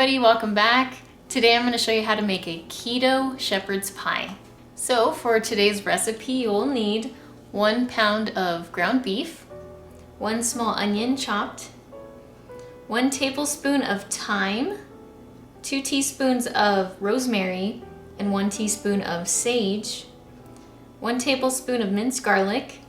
everybody, welcome back. Today I'm going to show you how to make a keto shepherd's pie. So for today's recipe you'll need 1 pound of ground beef, 1 small onion chopped, 1 tablespoon of thyme, 2 teaspoons of rosemary, and 1 teaspoon of sage, 1 tablespoon of minced garlic,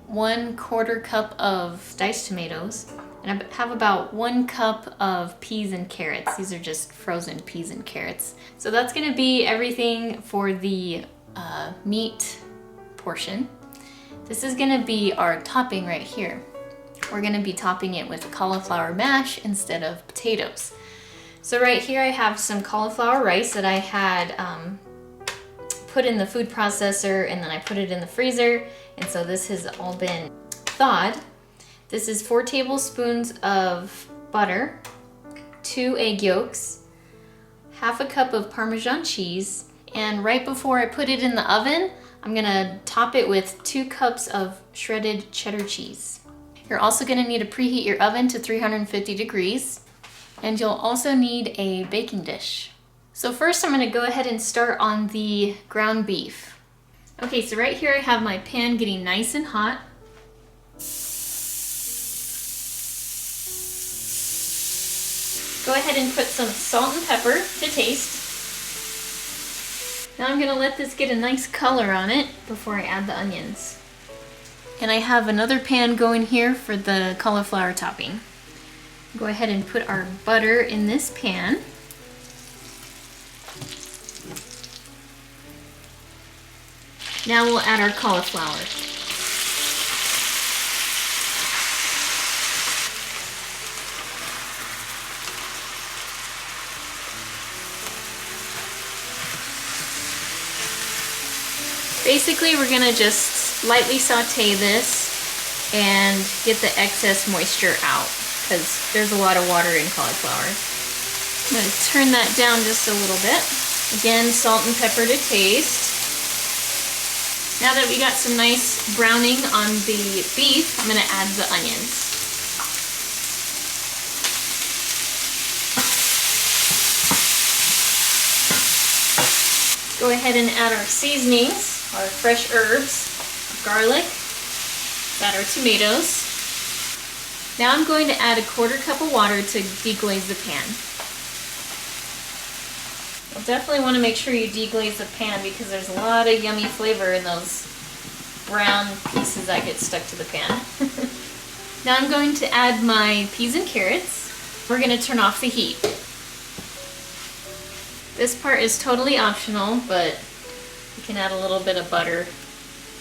1/4 cup of diced tomatoes, and I have about 1 cup of peas and carrots. These are just frozen peas and carrots. So that's gonna be everything for the meat portion. This is gonna be our topping right here. We're gonna be topping it with cauliflower mash instead of potatoes. So right here I have some cauliflower rice that I had put in the food processor, and then I put it in the freezer, and so this has all been thawed. This is 4 tablespoons of butter, 2 egg yolks, half a cup of Parmesan cheese, and right before I put it in the oven, I'm gonna top it with 2 cups of shredded cheddar cheese. You're also gonna need to preheat your oven to 350 degrees, and you'll also need a baking dish. So first I'm gonna go ahead and start on the ground beef. Okay, so right here I have my pan getting nice and hot. Go ahead and put some salt and pepper to taste. Now I'm gonna let this get a nice color on it before I add the onions. And I have another pan going here for the cauliflower topping. Go ahead and put our butter in this pan. Now we'll add our cauliflower. Basically, we're gonna just lightly saute this and get the excess moisture out because there's a lot of water in cauliflower. I'm gonna turn that down just a little bit. Again, salt and pepper to taste. Now that we got some nice browning on the beef, I'm gonna add the onions. Go ahead and add our seasonings. Our fresh herbs, garlic, add our tomatoes. Now I'm going to add 1/4 cup of water to deglaze the pan. You'll definitely want to make sure you deglaze the pan because there's a lot of yummy flavor in those brown pieces that get stuck to the pan. Now I'm going to add my peas and carrots. We're going to turn off the heat. This part is totally optional, but you can add a little bit of butter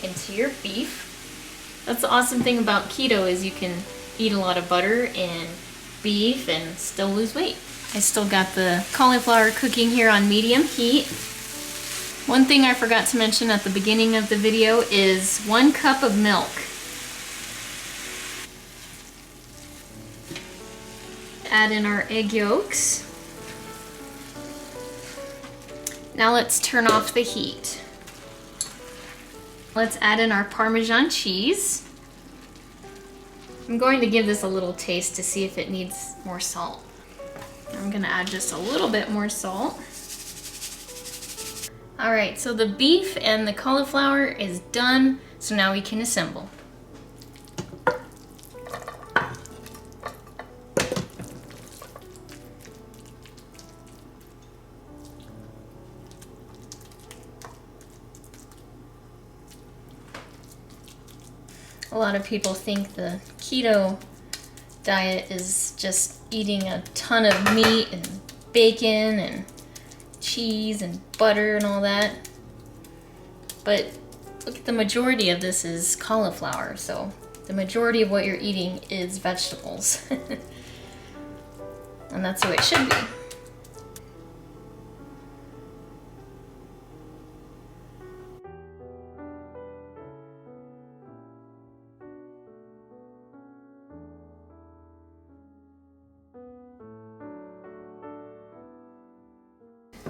into your beef. That's the awesome thing about keto is you can eat a lot of butter and beef and still lose weight. I still got the cauliflower cooking here on medium heat. One thing I forgot to mention at the beginning of the video is 1 cup of milk. Add in our egg yolks. Now let's turn off the heat. Let's add in our Parmesan cheese. I'm going to give this a little taste to see if it needs more salt. I'm gonna add just a little bit more salt. All right, so the beef and the cauliflower is done, so now we can assemble. A lot of people think the keto diet is just eating a ton of meat and bacon and cheese and butter and all that. But look at the majority of this is cauliflower, so the majority of what you're eating is vegetables. And that's the way it should be.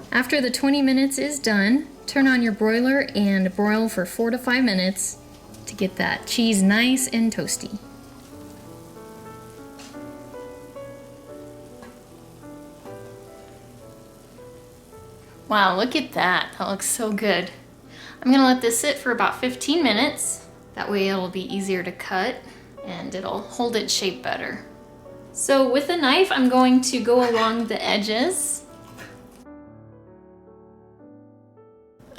After the 20 minutes is done, turn on your broiler and broil for 4 to 5 minutes to get that cheese nice and toasty. Wow, look at that. That looks so good. I'm gonna let this sit for about 15 minutes. That way it'll be easier to cut and it'll hold its shape better. So with a knife, I'm going to go along the edges.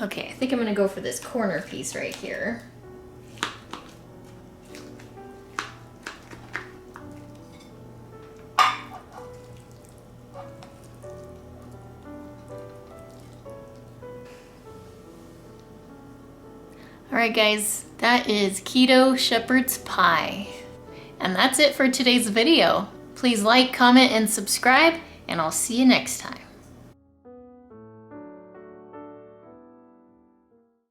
Okay, I think I'm gonna go for this corner piece right here. Alright guys, that is keto shepherd's pie. And that's it for today's video. Please like, comment, and subscribe, and I'll see you next time.